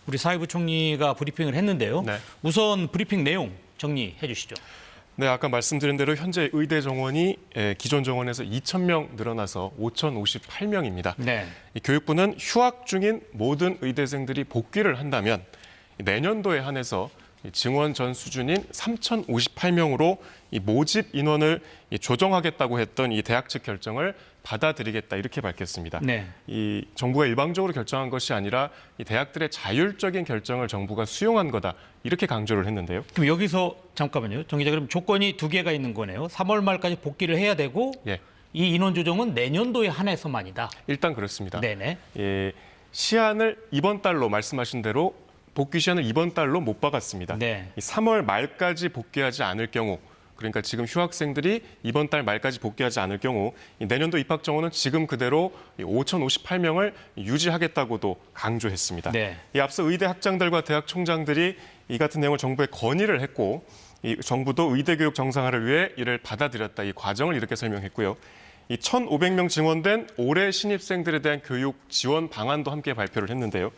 우리 사회부 총리가 브리핑을 했는데요. 네. 우선 브리핑 내용 정리해 주시죠. 네, 아까 말씀드린 대로 현재 의대 정원이 기존 정원에서 2,000명 늘어나서 5,058명입니다. 네. 교육부는 휴학 중인 모든 의대생들이 복귀를 한다면 내년도에 한해서 증원 전 수준인 3,058명으로 이 모집 인원을 조정하겠다고 했던 이 대학 측 결정을 받아들이겠다 이렇게 밝혔습니다. 네. 이 정부가 일방적으로 결정한 것이 아니라 이 대학들의 자율적인 결정을 정부가 수용한 거다 이렇게 강조를 했는데요. 그럼 여기서 잠깐만요. 정 기자, 그럼 조건이 두 개가 있는 거네요. 3월 말까지 복귀를 해야 되고 예, 이 인원 조정은 내년도에 한해서만이다. 일단 그렇습니다. 네네. 예, 시한을 이번 달로 말씀하신 대로 복귀 시한을 이번 달로 못 박았습니다. 네. 이 3월 말까지 복귀하지 않을 경우, 그러니까 지금 휴학생들이 이번 달 말까지 복귀하지 않을 경우 이 내년도 입학 정원은 지금 그대로 5,058명을 유지하겠다고도 강조했습니다. 네. 이 앞서 의대 학장들과 대학 총장들이 이 같은 내용을 정부에 건의를 했고 이 정부도 의대 교육 정상화를 위해 이를 받아들였다. 이 과정을 이렇게 설명했고요. 이 1,500명 증원된 올해 신입생들에 대한 교육 지원 방안도 함께 발표를 했는데요.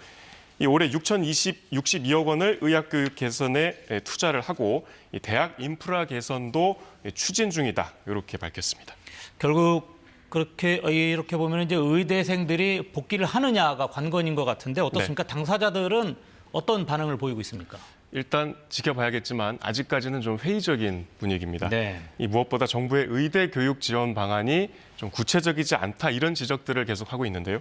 이 올해 6,062억 원을 의학교육 개선에 투자를 하고 이 대학 인프라 개선도 추진 중이다. 이렇게 밝혔습니다. 결국 그렇게 이렇게 보면 이제 의대생들이 복귀를 하느냐가 관건인 것 같은데 어떻습니까? 네. 당사자들은 어떤 반응을 보이고 있습니까? 일단 지켜봐야겠지만 아직까지는 좀 회의적인 분위기입니다. 네. 이 무엇보다 정부의 의대 교육 지원 방안이 좀 구체적이지 않다 이런 지적들을 계속하고 있는데요.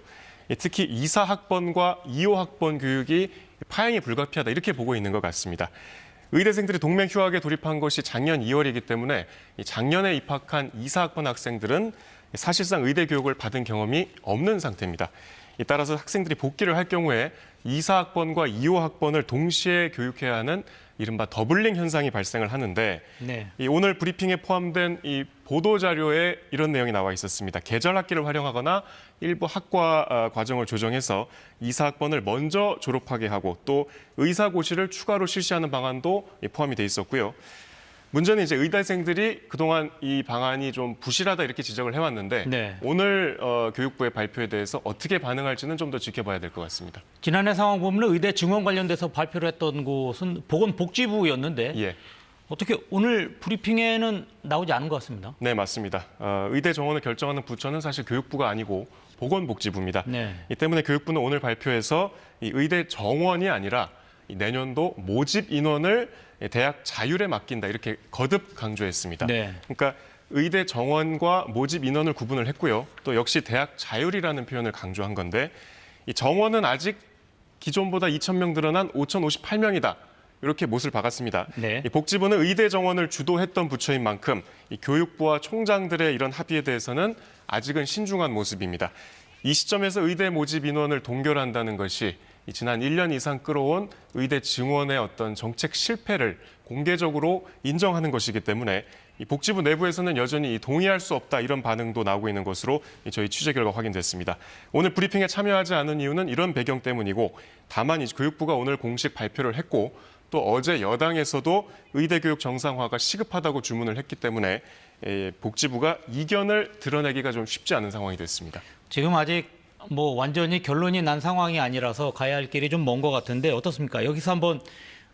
특히 2사학번과 2호학번 교육이 파행이 불가피하다 이렇게 보고 있는 것 같습니다. 의대생들이 동맹 휴학에 돌입한 것이 작년 2월이기 때문에 작년에 입학한 2사학번 학생들은 사실상 의대 교육을 받은 경험이 없는 상태입니다. 따라서 학생들이 복귀를 할 경우에 2사학번과 2호학번을 동시에 교육해야 하는 이른바 더블링 현상이 발생을 하는데 네. 이 오늘 브리핑에 포함된 이 보도 자료에 이런 내용이 나와 있었습니다. 계절 학기를 활용하거나 일부 학과 과정을 조정해서 2사학번을 먼저 졸업하게 하고 또 의사고시를 추가로 실시하는 방안도 포함이 돼 있었고요. 문제는 이제 의대생들이 그동안 이 방안이 좀 부실하다 이렇게 지적을 해왔는데 네. 오늘 교육부의 발표에 대해서 어떻게 반응할지는 좀 더 지켜봐야 될 것 같습니다. 지난해 상황 보면 의대 증원 관련돼서 발표를 했던 곳은 보건복지부였는데 예. 어떻게 오늘 브리핑에는 나오지 않은 것 같습니다. 네, 맞습니다. 의대 정원을 결정하는 부처는 사실 교육부가 아니고 보건복지부입니다. 네. 이 때문에 교육부는 오늘 발표에서 이 의대 정원이 아니라 이 내년도 모집 인원을 대학 자율에 맡긴다 이렇게 거듭 강조했습니다. 네. 그러니까 의대 정원과 모집 인원을 구분을 했고요. 또 역시 대학 자율이라는 표현을 강조한 건데 이 정원은 아직 기존보다 2,000명 늘어난 5,058명이다. 이렇게 못을 박았습니다. 네. 이 복지부는 의대 정원을 주도했던 부처인 만큼 이 교육부와 총장들의 이런 합의에 대해서는 아직은 신중한 모습입니다. 이 시점에서 의대 모집 인원을 동결한다는 것이 지난 1년 이상 끌어온 의대 증원의 어떤 정책 실패를 공개적으로 인정하는 것이기 때문에 이 복지부 내부에서는 여전히 동의할 수 없다 이런 반응도 나오고 있는 것으로 저희 취재 결과 확인됐습니다. 오늘 브리핑에 참여하지 않은 이유는 이런 배경 때문이고 다만 이 교육부가 오늘 공식 발표를 했고 또 어제 여당에서도 의대 교육 정상화가 시급하다고 주문을 했기 때문에 복지부가 이견을 드러내기가 좀 쉽지 않은 상황이 됐습니다. 지금 아직 뭐 완전히 결론이 난 상황이 아니라서 가야 할 길이 좀 먼 것 같은데 어떻습니까? 여기서 한번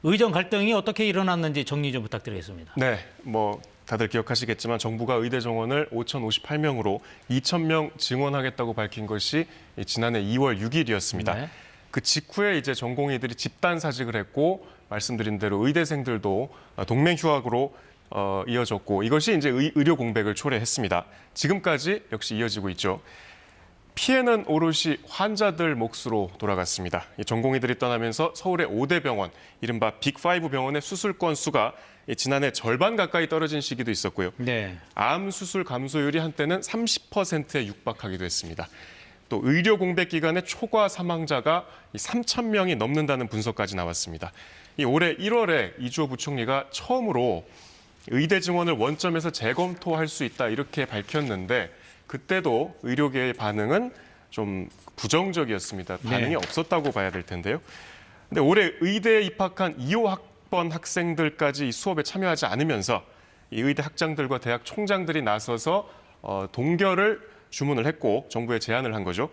의정 갈등이 어떻게 일어났는지 정리 좀 부탁드리겠습니다. 네, 뭐 다들 기억하시겠지만 정부가 의대 정원을 5,058명으로 2,000명 증원하겠다고 밝힌 것이 지난해 2월 6일이었습니다. 네. 그 직후에 이제 전공의들이 집단 사직을 했고 말씀드린 대로 의대생들도 동맹 휴학으로 이어졌고 이것이 이제 의료 공백을 초래했습니다. 지금까지 역시 이어지고 있죠. 피해는 오롯이 환자들 몫으로 돌아갔습니다. 전공의들이 떠나면서 서울의 5대 병원, 이른바 빅5 병원의 수술 건수가 지난해 절반 가까이 떨어진 시기도 있었고요. 네. 암 수술 감소율이 한때는 30%에 육박하기도 했습니다. 또 의료 공백 기간의 초과 사망자가 3,000명이 넘는다는 분석까지 나왔습니다. 올해 1월에 이주호 부총리가 처음으로 의대 증원을 원점에서 재검토할 수 있다 이렇게 밝혔는데 그때도 의료계의 반응은 좀 부정적이었습니다. 반응이 네. 없었다고 봐야 될 텐데요. 근데 올해 의대에 입학한 2호 학번 학생들까지 이 수업에 참여하지 않으면서 이 의대 학장들과 대학 총장들이 나서서 동결을 주문을 했고 정부에 제안을 한 거죠.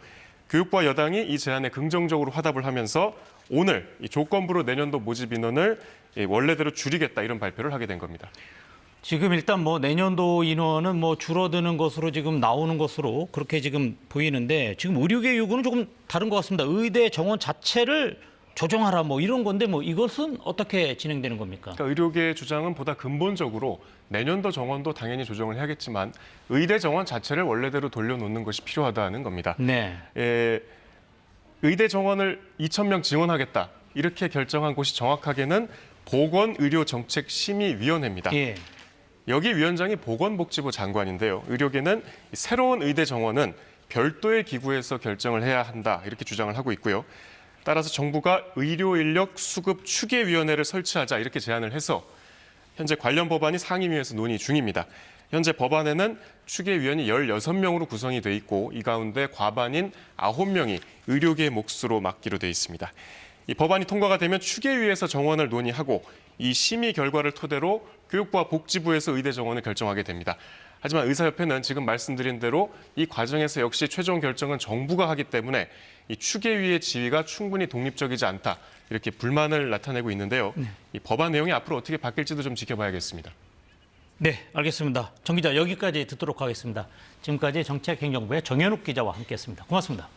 교육부와 여당이 이 제안에 긍정적으로 화답을 하면서 오늘 이 조건부로 내년도 모집 인원을 원래대로 줄이겠다 이런 발표를 하게 된 겁니다. 지금 일단 뭐 내년도 인원은 뭐 줄어드는 것으로 지금 나오는 것으로 그렇게 지금 보이는데 지금 의료계 요구는 조금 다른 것 같습니다. 의대 정원 자체를 조정하라 뭐 이런 건데 뭐 이것은 어떻게 진행되는 겁니까? 그러니까 의료계의 주장은 보다 근본적으로 내년도 정원도 당연히 조정을 해야겠지만 의대 정원 자체를 원래대로 돌려놓는 것이 필요하다는 겁니다. 네. 의대 정원을 2,000명 지원하겠다 이렇게 결정한 곳이 정확하게는 보건의료정책심의위원회입니다. 예. 여기 위원장이 보건복지부 장관인데요. 의료계는 새로운 의대 정원은 별도의 기구에서 결정을 해야 한다 이렇게 주장을 하고 있고요. 따라서 정부가 의료인력 수급 추계위원회를 설치하자 이렇게 제안을 해서 현재 관련 법안이 상임위에서 논의 중입니다. 현재 법안에는 추계위원이 16명으로 구성이 돼 있고 이 가운데 과반인 9명이 의료계의 몫으로 맡기로 돼 있습니다. 이 법안이 통과가 되면 추계위에서 정원을 논의하고 이 심의 결과를 토대로 교육부와 복지부에서 의대 정원을 결정하게 됩니다. 하지만 의사협회는 지금 말씀드린 대로 이 과정에서 역시 최종 결정은 정부가 하기 때문에 이 추계위의 지위가 충분히 독립적이지 않다 이렇게 불만을 나타내고 있는데요. 이 법안 내용이 앞으로 어떻게 바뀔지도 좀 지켜봐야겠습니다. 네, 알겠습니다. 정 기자 여기까지 듣도록 하겠습니다. 지금까지 정책행정부의 정현욱 기자와 함께했습니다. 고맙습니다.